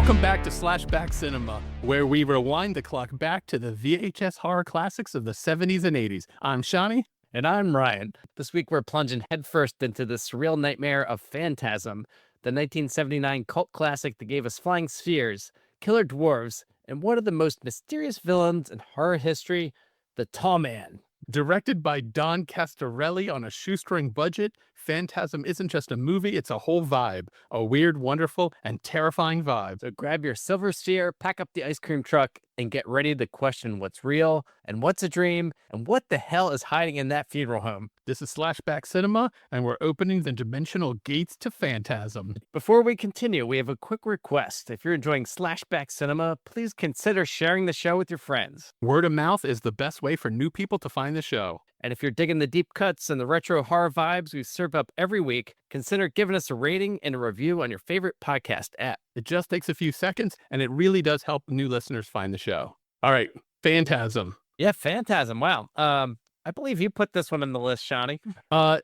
Welcome back to Slashback Cinema, where we rewind the clock back to the VHS horror classics of the 70s and 80s. I'm Shawnee. And I'm Ryan. This week we're plunging headfirst into the surreal nightmare of Phantasm, the 1979 cult classic that gave us flying spheres, killer dwarves, and one of the most mysterious villains in horror history, the Tall Man. Directed by Don Castorelli on a shoestring budget, Phantasm isn't just a movie, it's a whole vibe. A weird, wonderful, and terrifying vibe. So grab your silver sphere, pack up the ice cream truck, and get ready to question what's real and what's a dream and what the hell is hiding in that funeral home. This is Slashback Cinema, and we're opening the dimensional gates to Phantasm. Before we continue, we have a quick request. If you're enjoying Slashback Cinema, please consider sharing the show with your friends. Word of mouth is the best way for new people to find the show. And if you're digging the deep cuts and the retro horror vibes we serve up every week, consider giving us a rating and a review on your favorite podcast app. It just takes a few seconds, and it really does help new listeners find the show. All right, Phantasm. Yeah, Phantasm. Wow. I believe you put this one on the list, Shawnee. I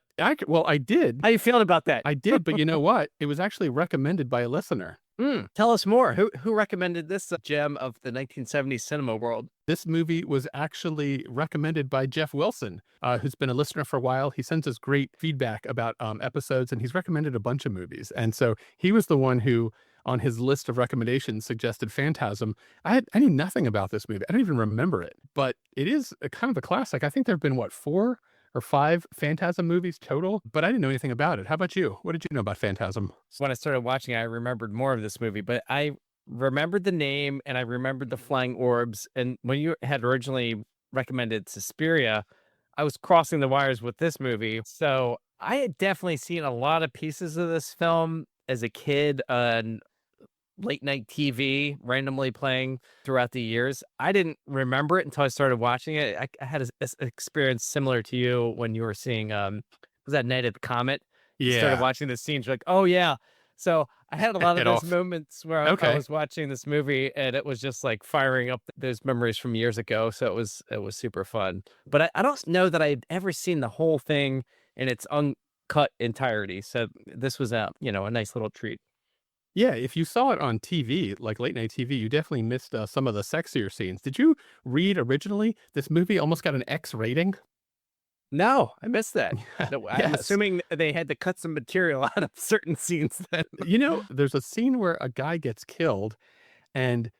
did. How you feeling about that? I did, but you know what? It was actually recommended by a listener. Tell us more. Who recommended this gem of the 1970s cinema world? This movie was actually recommended by Jeff Wilson, who's been a listener for a while. He sends us great feedback about episodes, and he's recommended a bunch of movies. And so he was the one who, on his list of recommendations, suggested Phantasm. I knew nothing about this movie. I don't even remember it, but it is kind of a classic. I think there have been, 4 or 5 Phantasm movies total, but I didn't know anything about it. How about you? What did you know about Phantasm? So when I started watching it, I remembered more of this movie, but I remembered the name and I remembered the flying orbs. And when you had originally recommended Suspiria, I was crossing the wires with this movie. So I had definitely seen a lot of pieces of this film as a kid on late night TV, randomly playing throughout the years. I didn't remember it until I started watching it. I had an experience similar to you when you were seeing, was that Night at the Comet? You started watching the scenes, you're like, oh yeah. So I had a lot of those moments where I was watching this movie and it was just like firing up those memories from years ago. So it was super fun. But I don't know that I'd ever seen the whole thing in its uncut entirety. So this was a nice little treat. Yeah, if you saw it on TV, like late night TV, you definitely missed some of the sexier scenes. Did you read originally this movie almost got an X rating? No, I missed that. Yes. I'm assuming they had to cut some material out of certain scenes then. There's a scene where a guy gets killed, and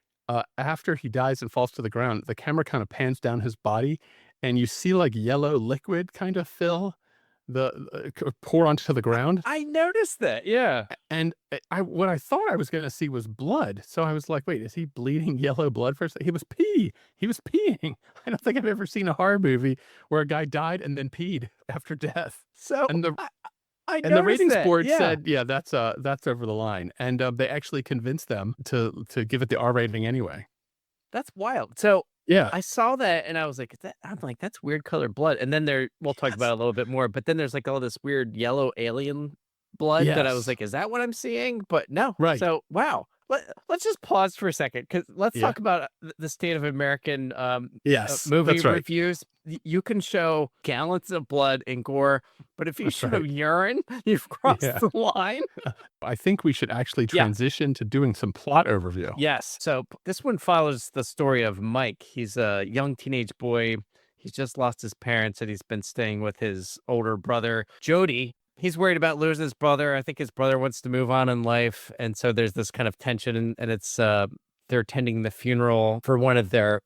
after he dies and falls to the ground, the camera kind of pans down his body, and you see like yellow liquid kind of pour onto the ground. I noticed that, yeah. And what I thought I was going to see was blood. So I was like, wait, is he bleeding yellow blood first? He was pee. He was peeing. I don't think I've ever seen a horror movie where a guy died and then peed after death. So and the ratings board said, yeah, that's over the line. And they actually convinced them to give it the R rating anyway. That's wild. So yeah, I saw that and I was like, that's weird colored blood. And then we'll talk about it a little bit more, but then there's like all this weird yellow alien blood that I was like, is that what I'm seeing? But no. Right. So, wow. Let's just pause for a second because let's talk about the state of American movie reviews. You can show gallons of blood and gore, but if you show urine, you've crossed the line. I think we should actually transition to doing some plot overview. Yes. So this one follows the story of Mike. He's a young teenage boy. He's just lost his parents and he's been staying with his older brother, Jody. He's worried about losing his brother. I think his brother wants to move on in life. And so there's this kind of tension and it's, they're attending the funeral for one of their,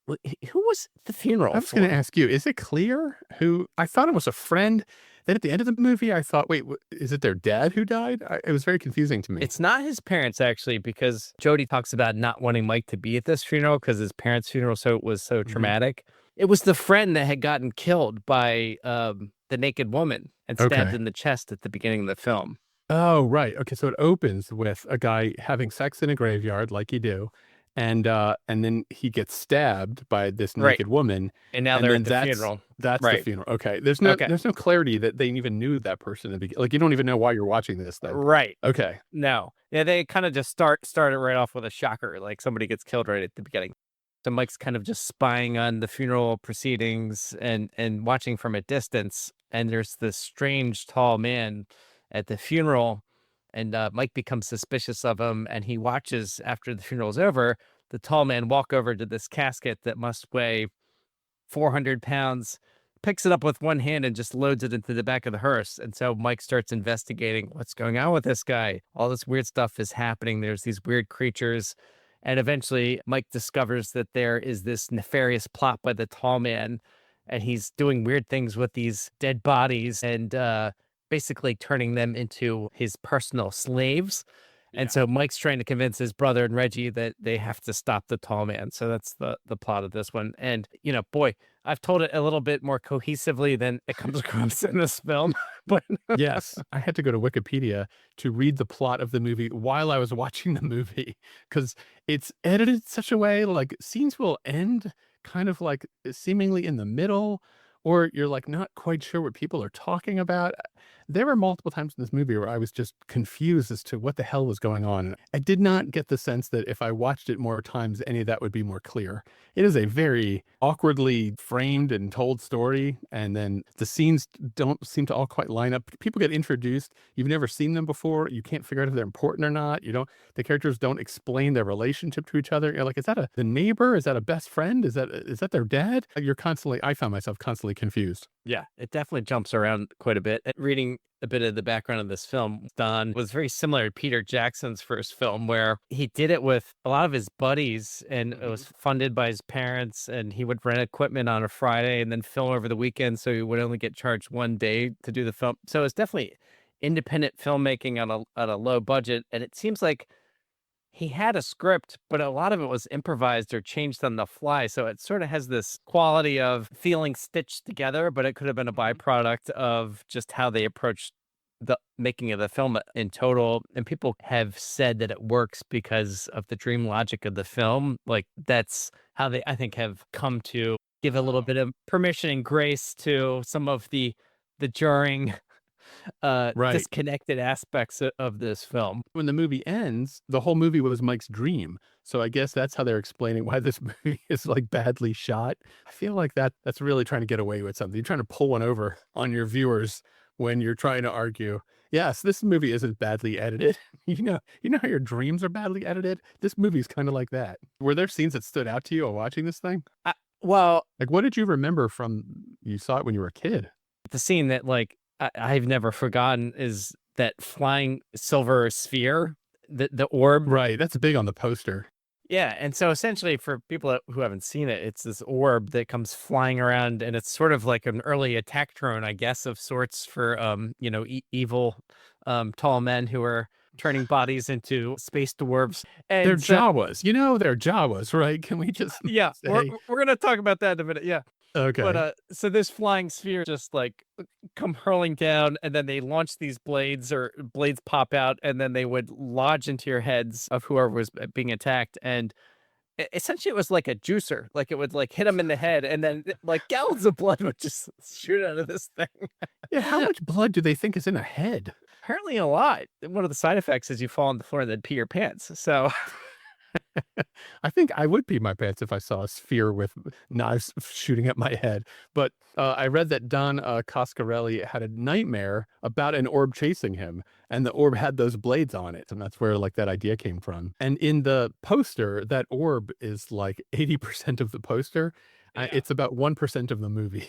who was the funeral? I was going to ask you, is it clear who? I thought it was a friend. Then at the end of the movie, I thought, wait, is it their dad who died? It was very confusing to me. It's not his parents, actually, because Jody talks about not wanting Mike to be at this funeral because his parents' funeral was so traumatic. It was the friend that had gotten killed by the naked woman and stabbed in the chest at the beginning of the film. Oh, right. Okay, so it opens with a guy having sex in a graveyard like you do. And then he gets stabbed by this naked woman. And now they're at the funeral. That's the funeral. Okay. There's no clarity that they even knew that person. Like, you don't even know why you're watching this then. Right. Okay. No. Yeah, they kind of just started right off with a shocker. Like somebody gets killed right at the beginning. So Mike's kind of just spying on the funeral proceedings and watching from a distance. And there's this strange tall man at the funeral And Mike becomes suspicious of him, and he watches after the funeral's over, the tall man walk over to this casket that must weigh 400 pounds, picks it up with one hand and just loads it into the back of the hearse. And so Mike starts investigating what's going on with this guy. All this weird stuff is happening. There's these weird creatures. And eventually, Mike discovers that there is this nefarious plot by the tall man, and he's doing weird things with these dead bodies and basically turning them into his personal slaves. And Yeah. so Mike's trying to convince his brother and Reggie that they have to stop the tall man. So that's the plot of this one. And boy, I've told it a little bit more cohesively than it comes across in this film. But Yes, I had to go to Wikipedia to read the plot of the movie while I was watching the movie because it's edited such a way like scenes will end kind of like seemingly in the middle, or you're like not quite sure what people are talking about. There were multiple times in this movie where I was just confused as to what the hell was going on. I did not get the sense that if I watched it more times, any of that would be more clear. It is a very awkwardly framed and told story, and then the scenes don't seem to all quite line up. People get introduced, you've never seen them before, you can't figure out if they're important or not. You don't The characters don't explain their relationship to each other. You're like, is that the neighbor? Is that a best friend? Is that their dad? I found myself constantly confused. yeah, it definitely jumps around quite a bit. And reading a bit of the background of this film, Don was very similar to Peter Jackson's first film, where he did it with a lot of his buddies and it was Mhm. funded by his parents. And he would rent equipment on a Friday and then film over the weekend. So he would only get charged one day to do the film. So it's definitely independent filmmaking on a low budget. And it seems like he had a script, but a lot of it was improvised or changed on the fly, so it sorta has this quality of feeling stitched together, but it could have been a Mhm. byproduct of just how they approached the making of the film in total, and people have said that it works because of the dream logic of the film, like, that's how they, I think, have come to give a little Oh. bit of permission and grace to some of the jarring, Right. disconnected aspects of this film. When the movie ends, the whole movie was Mike's dream. So I guess that's how they're explaining why this movie is like badly shot. I feel like that's really trying to get away with something. You're trying to pull one over on your viewers when you're trying to argue, yes, this movie isn't badly edited. You know how your dreams are badly edited? This movie's kind of like that. Were there scenes that stood out to you while watching this thing? I well, Like what did you remember from you saw it when you were a kid? the scene that, like, I've never forgotten is that flying silver sphere, the orb. Right, that's big on the poster. Yeah, and so essentially for people who haven't seen it, it's this orb that comes flying around, and it's sort of like an early attack drone, I guess, of sorts for, evil, tall men who are turning bodies into space dwarves, They're and so Jawas. They're Jawas, right? Can we just yeah, say we're gonna talk about that in a minute, yeah. But, okay. so this flying sphere just, like, come hurling down, and then they launch these blades, or blades pop out, and then they would lodge into your heads of whoever was being attacked, and essentially, it was like a juicer, like, it would, like, hit them in the head, and then, like, gallons of blood would just shoot out of this thing. Yeah, how much blood do they think is in a head? Apparently a lot. One of the side effects is you fall on the floor and then pee your pants, so I think I would pee my pants if I saw a sphere with knives shooting at my head. But I read that Don Coscarelli had a nightmare about an orb chasing him, and the orb had those blades on it, and that's where like that idea came from. And in the poster, that orb is like 80% of the poster. yeah. It's about 1% of the movie.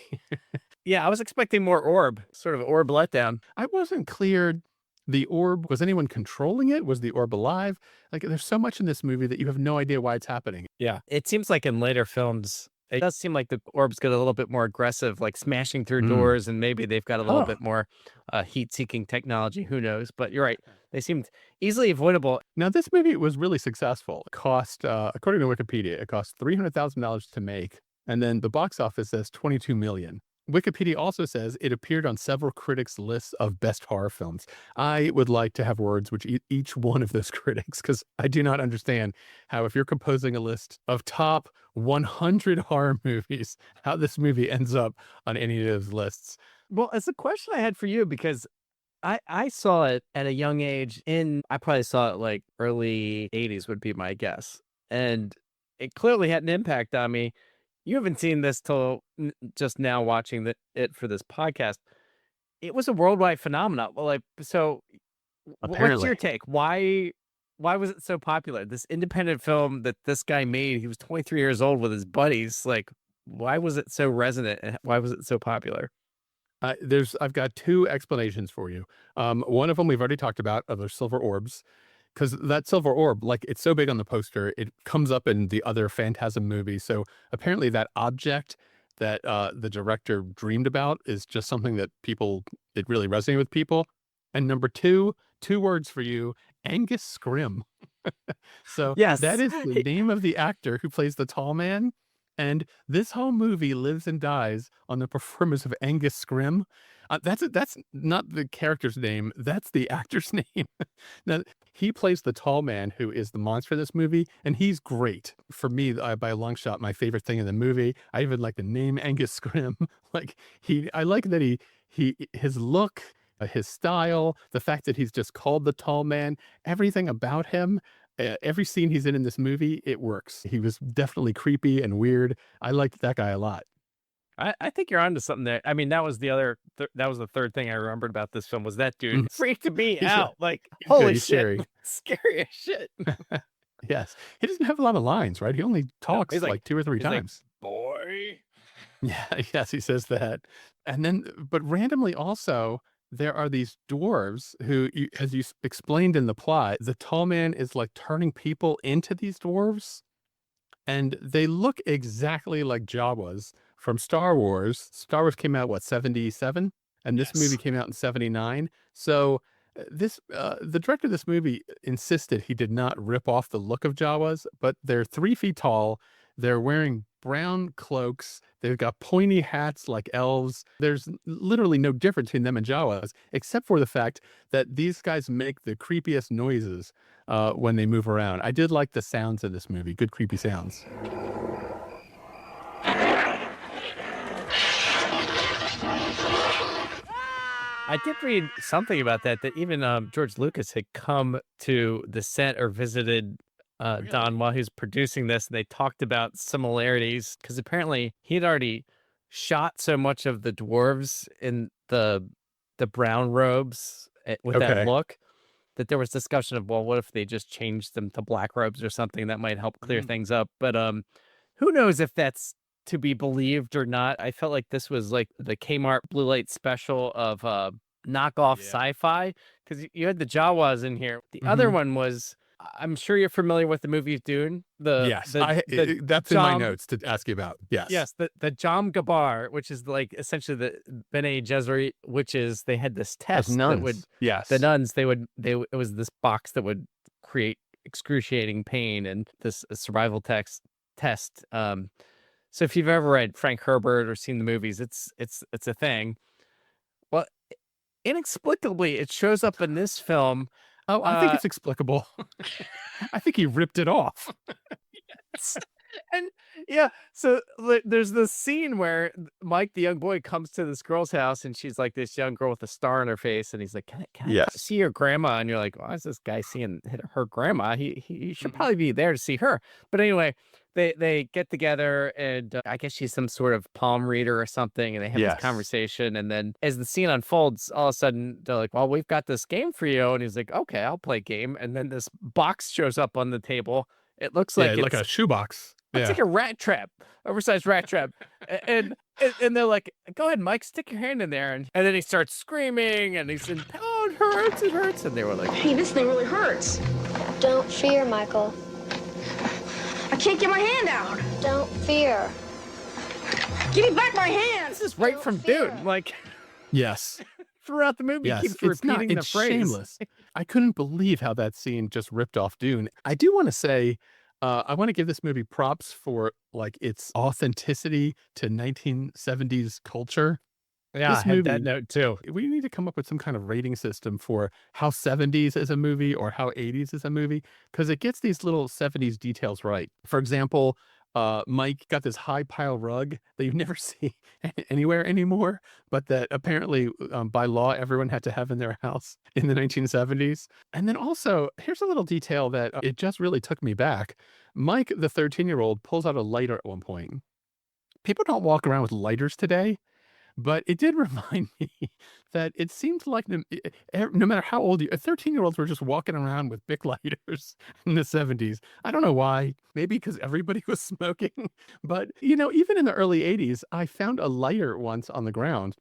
Yeah, I was expecting more orb, sort of orb letdown. I wasn't clear. The orb, was anyone controlling it? Was the orb alive? Like, there's so much in this movie that you have no idea why it's happening. Yeah. It seems like in later films, it does seem like the orbs get a little bit more aggressive, like smashing through Mm. doors, and maybe they've got a little Huh. bit more heat-seeking technology. Who knows? But you're right; they seemed easily avoidable. Now, this movie was really successful. It cost, according to Wikipedia, it cost $300,000 to make, and then the box office says 22 million. Wikipedia also says it appeared on several critics' lists of best horror films. I would like to have words with each one of those critics because I do not understand how, if you're composing a list of top 100 horror movies, how this movie ends up on any of those lists. Well, it's a question I had for you because I saw it at a young age. I probably saw it like early '80s would be my guess, and it clearly had an impact on me. You haven't seen this till just now watching it for this podcast. It was a worldwide phenomenon. Well, like, so What's your apparently. take? Why was it so popular? This independent film that this guy made, he was 23 years old with his buddies. Like, why was it so resonant? And why was it so popular? I've got two explanations for you. One of them we've already talked about, are the silver orbs, because that silver orb, like it's so big on the poster, it comes up in the other Phantasm movies. So apparently, that object that the director dreamed about is just something that it really resonated with people. And number two, two words for you: Angus Scrim. So that Yes. is the name of the actor who plays the tall man. And this whole movie lives and dies on the performance of Angus Scrim. That's not the character's name. That's the actor's name. Now, he plays the tall man who is the monster in this movie, and he's great. For me, by a long shot, my favorite thing in the movie. I even like the name Angus Scrim. I like that his look, his style, the fact that he's just called the tall man, everything about him. Every scene he's in this movie, it works. He was definitely creepy and weird. I liked that guy a lot. I think you're onto something there. I mean, that was the other that was the third thing I remembered about this film was that dude Mhm. freaked me He's a out. Like, he's good. holy He's shit, scary. scary as shit. Yes. He doesn't have a lot of lines, right? He only No, talks like 2 or 3 he's like, times. boy. Yeah, yes, he says that. And then but randomly also, there are these dwarves who as you explained in the plot, the tall man is like turning people into these dwarves. And they look exactly like Jawas from Star Wars. Star Wars came out, what, 77? And this movie Yes. came out in 79. So the director of this movie insisted he did not rip off the look of Jawas, but they're 3 feet tall. They're wearing brown cloaks. They've got pointy hats like elves. There's literally no difference between them and Jawas, except for the fact that these guys make the creepiest noises when they move around. I did like the sounds of this movie. Good creepy sounds. I did read something about that, that even George Lucas had come to the set or visited Don Really? while he was producing this. And they talked about similarities because apparently he'd already shot so much of the dwarves in the brown robes with that Okay. look that there was discussion of, well, what if they just changed them to black robes or something that might help clear Mm, things up? But who knows if that's to be believed or not. I felt like this was like the Kmart Blue Light special of knockoff yeah. sci-fi because you had the Jawas in here. The other Mhm. one was I'm sure you're familiar with the movie Dune. The Yes, the the that's in my Jam notes to ask you about. Yes. yes, the Jam Gabar, which is like essentially the Bene Gesserit witches. They had this As test that would nuns. the Yes. nuns it was this box that would create excruciating pain and this survival test. So if you've ever read Frank Herbert or seen the movies, it's a thing. Well, inexplicably, it shows up in this film. Oh, I think Uh, it's explicable. I think he ripped it off. and yeah, so there's this scene where Mike, the young boy, comes to this girl's house, and she's like this young girl with a star on her face, and he's like, "Can I Yes. see your grandma?" And you're like, "Why is this guy seeing her grandma? He should Mhm. probably be there to see her." But anyway, they get together, and I guess she's some sort of palm reader or something, and they have this Yes. conversation. And then as the scene unfolds, all of a sudden they're like, "Well, we've got this game for you," and he's like, "Okay, I'll play game." And then this box shows up on the table. It looks Yeah, like like a shoebox. looks Yeah. like a rat trap, oversized rat trap. And they're like, "Go ahead, Mike, stick your hand in there." And then he starts screaming and he's in, "Oh, it hurts." And they were like, Hey, this thing really hurts. Don't fear, Michael. I can't get my hand out. Don't fear. Give me back my hand. "This is right Don't from fear. Dune." Like Yes. throughout the movie, he Yes. keeps repeating the It's phrase. shameless. I couldn't believe how that scene just ripped off Dune. I do wanna say, I wanna give this movie props for, like, its authenticity to 1970s culture. Yeah, I This had that movie note too. we need to come up with some kind of rating system for how 70s is a movie or how 80s is a movie, because it gets these little 70s details right. For example, Mike got this high pile rug that you never see anywhere anymore, but that apparently by law everyone had to have in their house in the 1970s. And then also, here's a little detail that it just really took me back. Mike, the 13-year-old, pulls out a lighter at one point. People don't walk around with lighters today, But it did remind me that it seemed like no matter how old you 13-year-olds were just walking around with Bic lighters in the 70s. I don't know why. Maybe because everybody was smoking. But, even in the early 80s, I found a lighter once on the ground.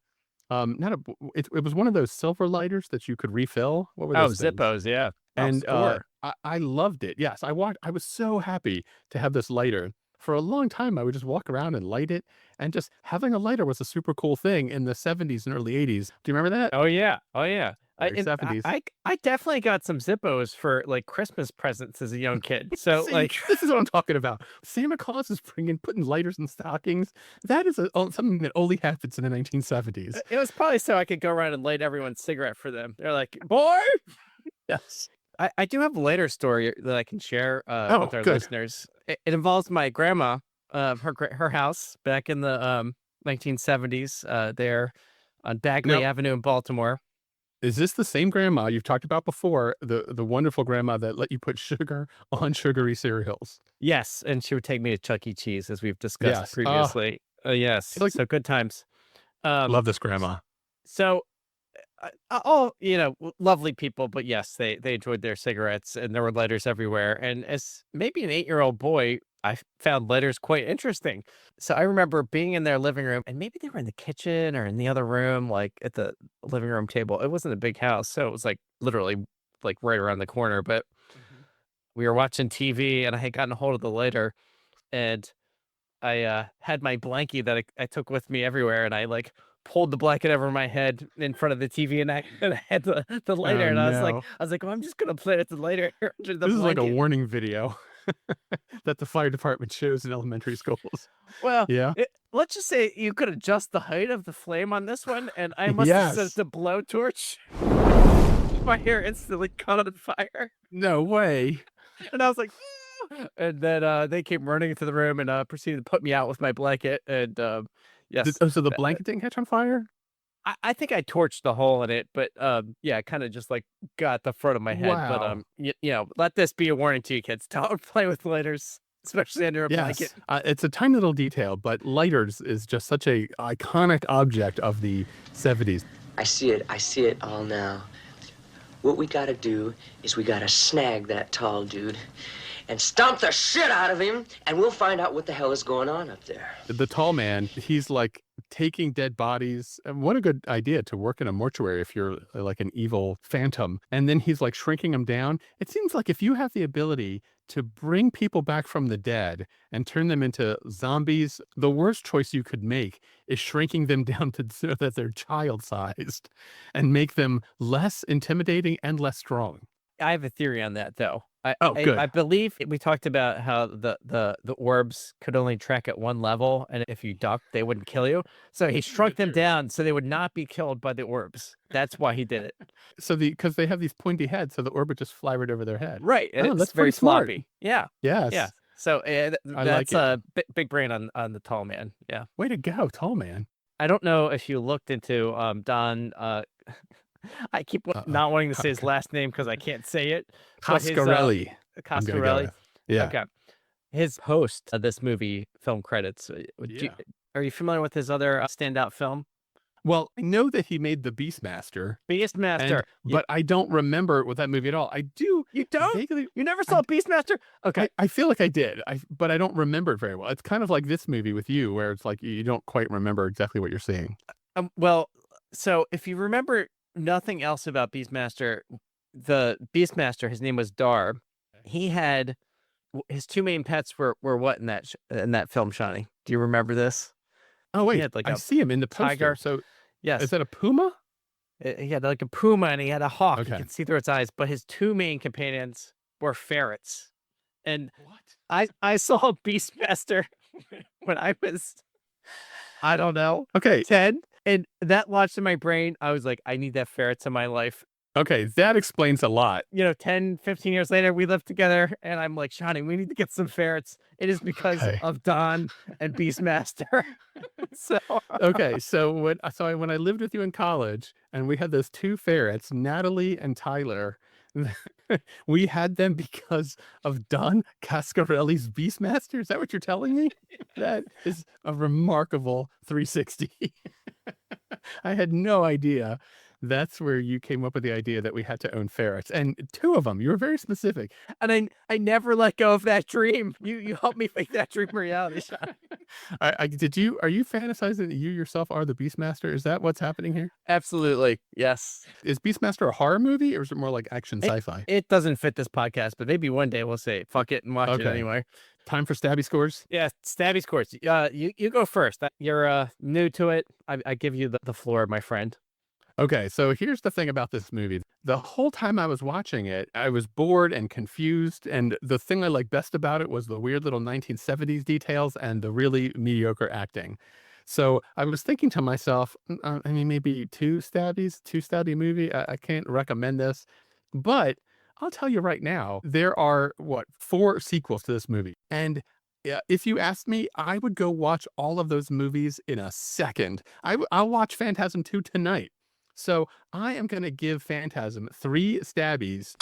Not a it was one of those silver lighters that you could refill. What were Oh, those things? Zippos, yeah. Oh, And, score. I loved it. Yes, I was so happy to have this lighter. For a long time, I would just walk around and light it, and just having a lighter was a super cool thing in the 70s and early 80s. Do you remember that? Oh, yeah. Oh, yeah. I Early and 70s. I definitely got some Zippos for, like, Christmas presents as a young kid. So, See, like this is what I'm talking about. Santa Claus is putting lighters in stockings. That is something that only happens in the 1970s. it was probably so I could go around and light everyone's cigarette for them. They're like, "Boy." Yes. I do have a later story that I can share, Oh, with our good. listeners. It involves my grandma, her house back in the, 1970s, there on Bagley Now, Avenue in Baltimore. is this the same grandma you've talked about before, the wonderful grandma that let you put sugar on sugary cereals? Yes, and she would take me to Chuck E. Cheese, as we've discussed Yes. Oh, previously. Yes, I like so good times. Um, love this grandma. so all lovely people, but yes, they enjoyed their cigarettes, and there were lighters everywhere. And as maybe an 8-year-old boy, I found lighters quite interesting. So I remember being in their living room, and maybe they were in the kitchen or in the other room, like at the living room table. It wasn't a big house, so it was like literally like right around the corner. But Mhm. we were watching TV, and I had gotten a hold of the lighter, and I had my blankie that I took with me everywhere, and I like pulled the blanket over my head in front of the TV, and and I had the lighter, Oh, and no. I was like, well, I'm just gonna play with the lighter under the This is like a blanket. warning video that the fire department shows in elementary schools. Well, Yeah. let's just say you could adjust the height of the flame on this one, and I must have set Yes. the blowtorch. My hair instantly caught on fire, No way. and I was like, "Ah!" And then they came running into the room and proceeded to put me out with my blanket. And yes, So the blanket didn't catch on fire? I think I torched the hole in it, but yeah, kind of just like got the front of my head. But Wow. let this be a warning to you kids: don't play with lighters, especially under a blanket. Yes. It's a tiny little detail, but lighters is just such a iconic object of the 70s. I see it. I see it all now. What we gotta do is we gotta snag that tall dude and stomp the shit out of him, and we'll find out what the hell is going on up there. The tall man, he's like taking dead bodies. And what a good idea to work in a mortuary if you're like an evil phantom. And then he's like shrinking them down. It seems like if you have the ability to bring people back from the dead and turn them into zombies, the worst choice you could make is shrinking them down to so that they're child sized and make them less intimidating and less strong. I have a theory on that, though. I, Oh, I good. I believe we talked about how the orbs could only track at one level, and if you ducked, they wouldn't kill you. So he shrunk them down so they would not be killed by the orbs. That's why he did it. So because they have these pointy heads, so the orb would just fly right over their head. Right. And Oh, it's that's very pretty smart. sloppy. Yeah. Yes. Yeah. So I like that's it. a big brain on the tall man. Yeah. Way to go, tall man. I don't know if you looked into Don. I keep not wanting to say his last name because I can't say it. But his, Coscarelli. I'm gonna go Coscarelli. with. Yeah. Okay. His host of this movie film credits. Yeah. Are you familiar with his other standout film, Well, I know that he made The Beastmaster, Beastmaster? but I don't remember with that movie at all. I do You don't? vaguely. You never saw Beastmaster? Okay. I feel like I did, but I don't remember it very well. It's kind of like this movie with you, where it's like you don't quite remember exactly what you're seeing. Well, so if you remember nothing else about Beastmaster, the Beastmaster, his name was Dar. He had his two main pets were what in that film, Shawnee? Do you remember this? Oh He wait, had like I a see him in the poster. tiger. So Yes. is that a puma? He had like a puma and he had a hawk. You Okay. could see through its eyes, but his two main companions were ferrets. And What? I saw Beastmaster when I was, I don't know, Okay. 10. And that lodged in my brain. I was like, I need that ferrets in my life. Okay, that explains a lot. 10, 15 years later, we lived together. And I'm like, Shawnee, we need to get some ferrets. It is because Okay. of Don and Beastmaster. So, Okay, so when I lived with you in college, and we had those two ferrets, Natalie and Tyler, We had them because of Don Cascarelli's Beastmaster? Is that what you're telling me? That is a remarkable 360. I had no idea that's where you came up with the idea that we had to own ferrets, and 2 of them. You were very specific. And I never let go of that dream. You helped me make that dream a reality, Sean. Are you fantasizing that you yourself are the Beastmaster? Is that what's happening here? Absolutely. Yes. Is Beastmaster a horror movie, or is it more like action It, sci-fi? it doesn't fit this podcast, but maybe one day we'll say fuck it and watch it Okay. anyway. Time for stabby scores? Yeah, Stabby scores. You go first. You're new to it. I give you the floor, my friend. Okay, so here's the thing about this movie. The whole time I was watching it, I was bored and confused, and the thing I liked best about it was the weird little 1970s details and the really mediocre acting. So I was thinking to myself, I mean, maybe two stabby movie. I can't recommend this, but I'll tell you right now, there are, 4 sequels to this movie. And if you asked me, I would go watch all of those movies in a second. I'll watch Phantasm 2 tonight. So I am going to give Phantasm 3 stabbies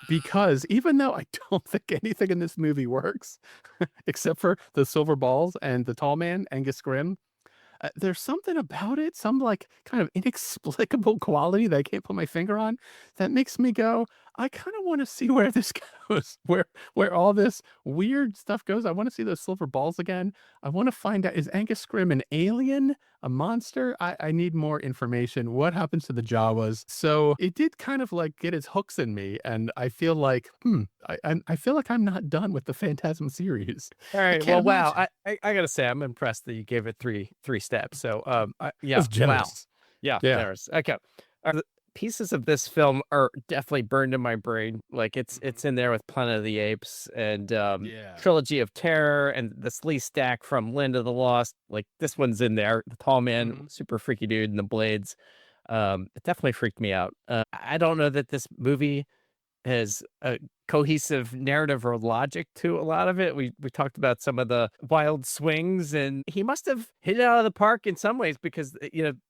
because even though I don't think anything in this movie works, except for the silver balls and the tall man, Angus Scrimm, there's something about it, some like kind of inexplicable quality that I can't put my finger on, that makes me go, I kind of want to see where this goes, where all this weird stuff goes. I want to see those silver balls again. I want to find out, is Angus Scrimm an alien, a monster? I need more information. What happens to the Jawas? So it did kind of like get its hooks in me, and I feel like, I feel like I'm not done with the Phantasm series. All right. Well, can't wow. imagine. I gotta say, I'm impressed that you gave it three steps. So, yeah, That's wow. generous. Yeah, Yeah. there's okay. The pieces of this film are definitely burned in my brain. Like it's in there with Planet of the Apes and Yeah. Trilogy of Terror and the Slee Stack from Land of the Lost. Like this one's in there. The tall man, super freaky dude, and the blades. It definitely freaked me out. I don't know that this movie has a cohesive narrative or logic to a lot of it. We talked about some of the wild swings, and he must have hit it out of the park in some ways because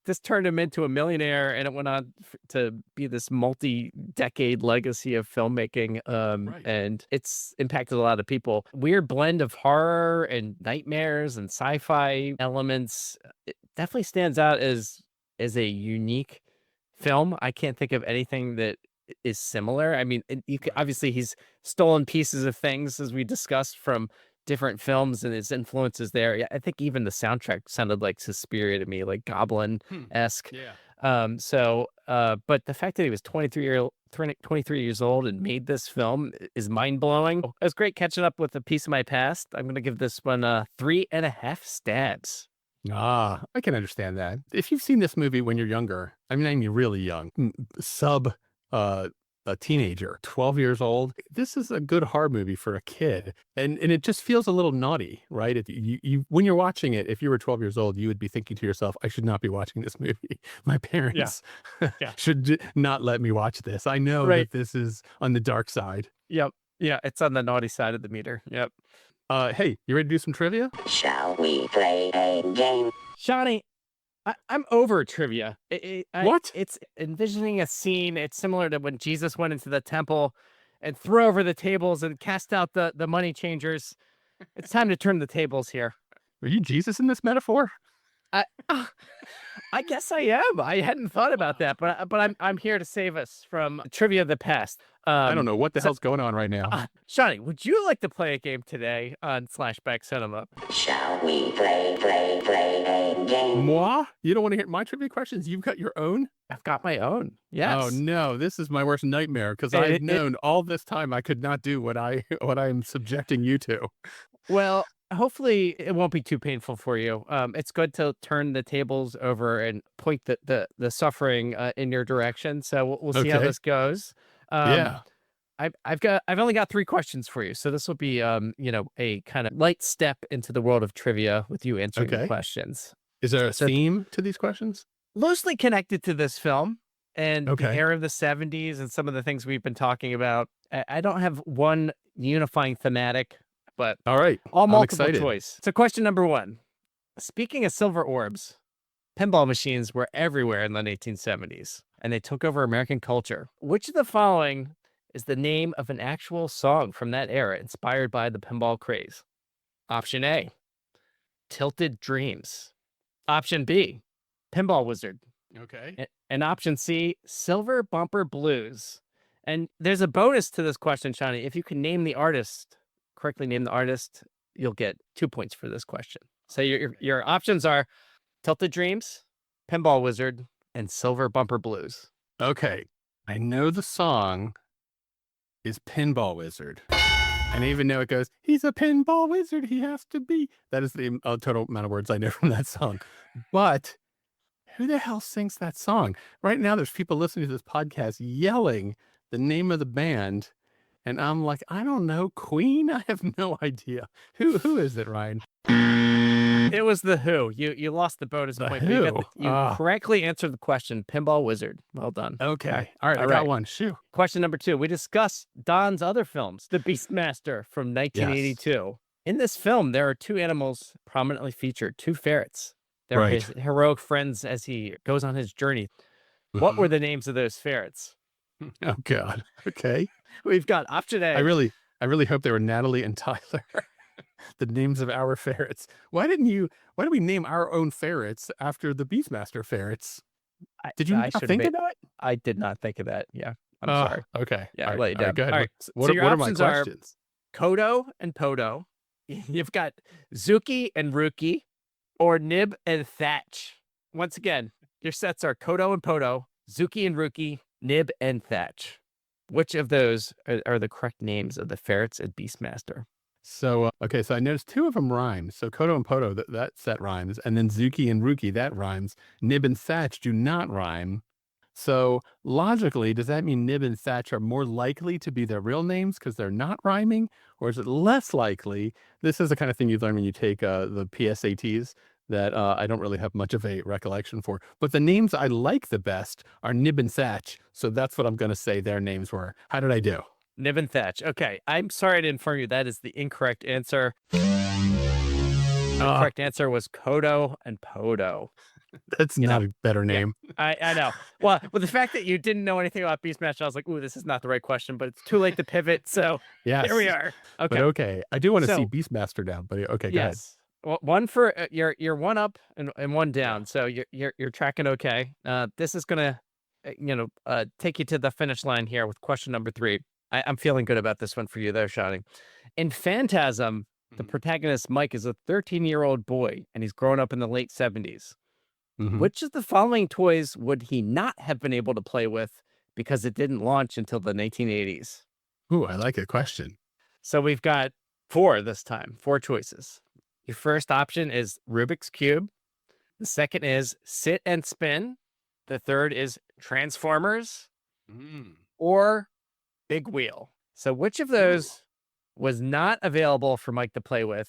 this turned him into a millionaire, and it went on to be this multi-decade legacy of filmmaking. Right. And it's impacted a lot of people. Weird blend of horror and nightmares and sci-fi elements. It definitely stands out as a unique film. I can't think of anything that is similar. I mean, obviously he's stolen pieces of things as we discussed from different films and his influences there. Yeah, I think even the soundtrack sounded like Suspiria to me, like Goblin-esque. Yeah. But the fact that he was 23 years old and made this film is mind-blowing. It was great catching up with a piece of my past. I'm going to give this one 3.5 stabs. Ah, I can understand that. If you've seen this movie when you're younger, I mean really young, a teenager, 12 years old, this is a good horror movie for a kid. And it just feels a little naughty, right? You when you're watching it, if you were 12 years old, you would be thinking to yourself, I should not be watching this movie. My parents should not let me watch this. I know that this is on the dark side. Yep. Yeah, it's on the naughty side of the meter. Yep. Hey, you ready to do some trivia? Shall we play a game? Shawnee, I'm over trivia. What? It's envisioning a scene. It's similar to when Jesus went into the temple and threw over the tables and cast out the money changers. It's time to turn the tables here. Are you Jesus in this metaphor? I guess I am. I hadn't thought about that, but I'm here to save us from trivia of the past. I don't know what the hell's going on right now. Shawnee, would you like to play a game today on Slashback Cinema? Shall we play a game? Moi? You don't want to hear my trivia questions? You've got your own? I've got my own. Yes. Oh no, this is my worst nightmare because I've known all this time I could not do what I'm subjecting you to. Well, hopefully it won't be too painful for you. It's good to turn the tables over and point the suffering in your direction. So we'll see how this goes. Yeah. I've only got 3 questions for you. So this will be a kind of light step into the world of trivia with you answering the questions. Is there a theme to these questions? Loosely connected to this film and the era of the 70s and some of the things we've been talking about. I don't have one unifying thematic, but all right, all multiple excited. choice. So question number 1. Speaking of silver orbs, Pinball machines were everywhere in the 1970s, and they took over American culture. Which of the following is the name of an actual song from that era inspired by the pinball craze? Option A, Tilted Dreams. Option B, Pinball Wizard. Okay. And option C, Silver Bumper Blues. And there's a bonus to this question, Shawnee. If you can name the artist, correctly name the artist, you'll get 2 points for this question. So your options are Tilted Dreams, Pinball Wizard, and Silver Bumper Blues. Okay. I know the song is Pinball Wizard. And I even know it goes, he's a pinball wizard, he has to be. That is the total amount of words I know from that song. But who the hell sings that song? Right now, there's people listening to this podcast yelling the name of the band. And I'm like, I don't know, Queen? I have no idea. Who is it, Ryan? It was The Who. You lost the bonus The point. But Who? you correctly answered the question. Pinball Wizard. Well done. Okay. All right. I All got right. one. Shoo. Question number 2. We discussed Don's other films, The Beastmaster from 1982. In this film, there are 2 animals prominently featured, 2 ferrets. They're Right. his heroic friends as he goes on his journey. What were the names of those ferrets? Oh, God. Okay. We've got option A. I really hope they were Natalie and Tyler. The names of our ferrets. Why did we name our own ferrets after the Beastmaster ferrets? Did you not think of that? I did not think of that. Yeah. I'm Oh, sorry. Okay. Yeah, All I right. let you All right, down. go ahead. All right. What, So your what are my options are- questions? Kodo and Podo. You've got Zuki and Ruki, or Nib and Thatch. Once again, your sets are Kodo and Podo, Zuki and Ruki, Nib and Thatch. Which of those are the correct names of the ferrets at Beastmaster? So, okay, so I noticed 2 of them rhyme. So Kodo and Podo, that set rhymes. And then Zuki and Ruki, that rhymes. Nib and Thatch do not rhyme. So logically, does that mean Nib and Thatch are more likely to be their real names because they're not rhyming? Or is it less likely? This is the kind of thing you learn when you take the PSATs that I don't really have much of a recollection for. But the names I like the best are Nib and Thatch. So that's what I'm going to say their names were. How did I do? Nib and Thatch. Okay. I'm sorry to inform you that is the incorrect answer. The correct answer was Kodo and Podo. That's not a better name. I know. Well, with the fact that you didn't know anything about Beastmaster, I was like, ooh, this is not the right question, but it's too late to pivot. So Yes. here we are. Okay. But okay. I do want to So- see Beastmaster down, but okay, go ahead. Yes. Well, one for you're one up and one down. So you're tracking okay. This is gonna take you to the finish line here with question number 3. I'm feeling good about this one for you, though, Shawnee. In Phantasm, the protagonist Mike is a 13-year-old boy, and he's grown up in the late 70s. Mhm. Which of the following toys would he not have been able to play with because it didn't launch until the 1980s? Ooh, I like a question. So we've got 4 this time, 4 choices. Your first option is Rubik's Cube. The second is Sit and Spin. The third is Transformers or Big Wheel. So which of those was not available for Mike to play with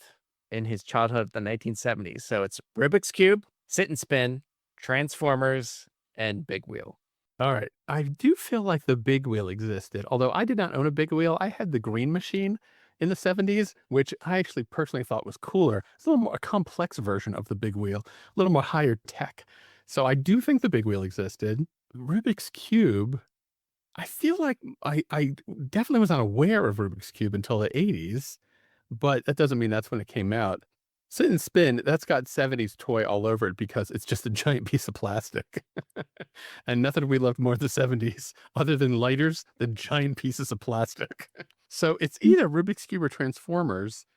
in his childhood of the 1970s? So it's Rubik's Cube, Sit and Spin, Transformers, and Big Wheel. All right. I do feel like the big wheel existed, although I did not own a big wheel. I had the green machine in the 70s, which I actually personally thought was cooler. It's a little more a complex version of the big wheel, a little more higher tech. So I do think the big wheel existed. Rubik's Cube, I feel like I definitely was not aware of Rubik's Cube until the 80s, but that doesn't mean that's when it came out. Sit and Spin, that's got 70s toy all over it because it's just a giant piece of plastic. And nothing we loved more in the 70s, other than lighters, than giant pieces of plastic. So it's either Rubik's Cube or Transformers.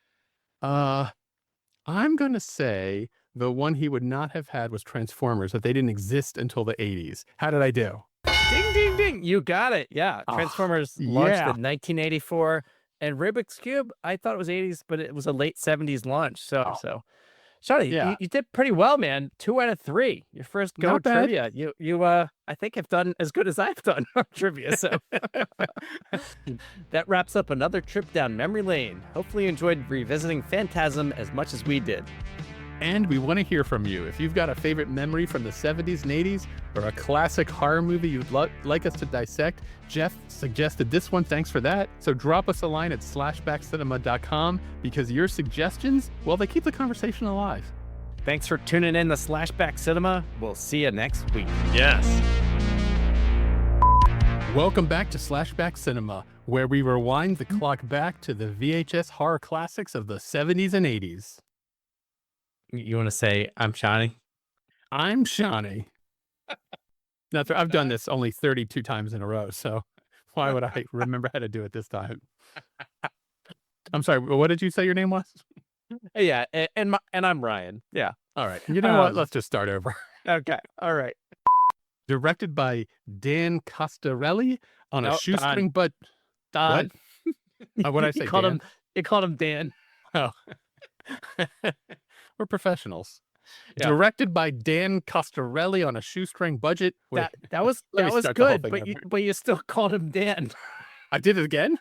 I'm going to say the one he would not have had was Transformers, that they didn't exist until the 80s. How did I do? Ding, ding, ding. You got it. Yeah. Ah, Transformers launched yeah. in 1984. And Rubik's Cube, I thought it was 80s, but it was a late 70s launch. So Shawnee, Yeah. you did pretty well, man. 2 out of 3. Your first go Not at bad. trivia. You I think have done as good as I've done on trivia. So that wraps up another trip down memory lane. Hopefully you enjoyed revisiting Phantasm as much as we did. And we want to hear from you. If you've got a favorite memory from the 70s and 80s or a classic horror movie you'd like us to dissect, Jeff suggested this one. Thanks for that. So drop us a line at slashbackcinema.com because your suggestions, well, they keep the conversation alive. Thanks for tuning in to Slashback Cinema. We'll see you next week. Yes. Welcome back to Slashback Cinema, where we rewind the clock back to the VHS horror classics of the 70s and 80s. You want to say, I'm Shawnee? I'm Shawnee. I've done this only 32 times in a row, so why would I remember how to do it this time? I'm sorry, what did you say your name was? Yeah, and I'm Ryan. Yeah. All right. You know what? Let's just start over. Okay. All right. Directed by Dan Costarelli on a No, shoestring but Don. What? What'd I say, Dan? You called him Dan. Oh. We're professionals. Yeah. Directed by Dan Costarelli on a shoestring budget. Wait, That was let me that was start the whole good, thing but over. you still called him Dan. I did it again?